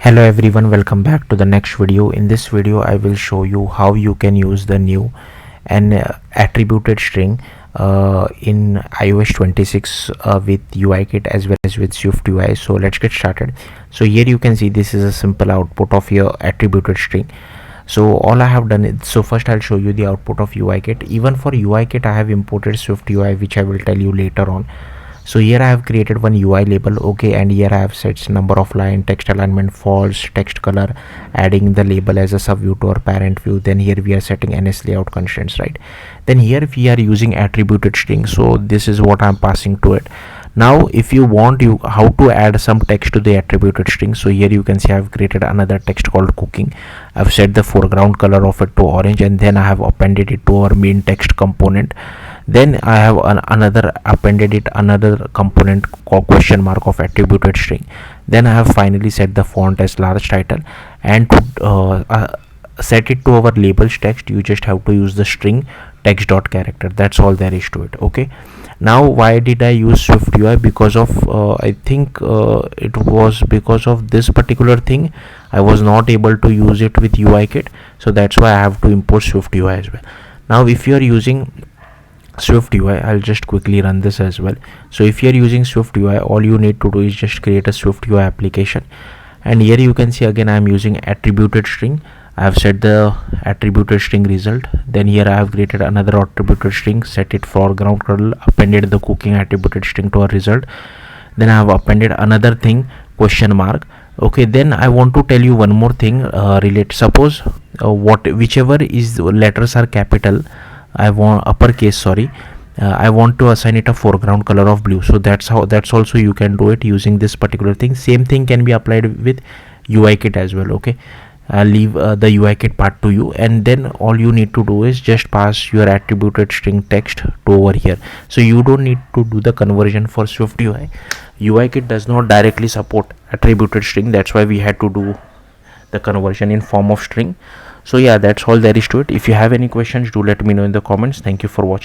Hello everyone, welcome back to the next video. In this video I will show you how you can use the new and attributed string in iOS 26 with UIKit as well as with SwiftUI. So let's get started. So here you can see this is a simple output of your attributed string. So all I have done is, so first I'll show you the output of UIKit. Even for UIKit I have imported SwiftUI, which I will tell you later on. So here I have created one UI label, okay, and here I have set number of line, text alignment, false, text color, adding the label as a sub view to our parent view. Then here we are setting NS layout constraints, right? Then here we are using attributed string, so this is what I'm passing to it. Now if you want how to add some text to the attributed string, so here you can see I've created another text called cooking. I've set the foreground color of it to orange, and then I have appended it to our main text component. Then I have another component called question mark of attributed string. Then I have finally set the font as large title, and to set it to our labels text, you just have to use the string text dot character. That's all there is to it. Okay, now why did I use SwiftUI? Because of I think it was because of this particular thing I was not able to use it with UIKit, so that's why I have to import SwiftUI as well. Now if you are using SwiftUI, I'll just quickly run this as well. So if you're using SwiftUI, all you need to do is just create a SwiftUI application, and here you can see again I'm using attributed string. I have set the attributed string result. Then here I have created another attributed string, set it foreground color, appended the cooking attributed string to our result. Then I have appended another thing, question mark. Okay, then I want to tell you one more thing suppose whichever is letters are capital, I want uppercase, sorry, I want to assign it a foreground color of blue. So that's also you can do it using this particular thing. Same thing can be applied with UIKit as well. Okay, I'll leave the UIKit part to you, and then all you need to do is just pass your attributed string text to over here. So you don't need to do the conversion for SwiftUI. UIKit does not directly support attributed string, that's why we had to do the conversion in form of string. So yeah, that's all there is to it. If you have any questions, do let me know in the comments. Thank you for watching.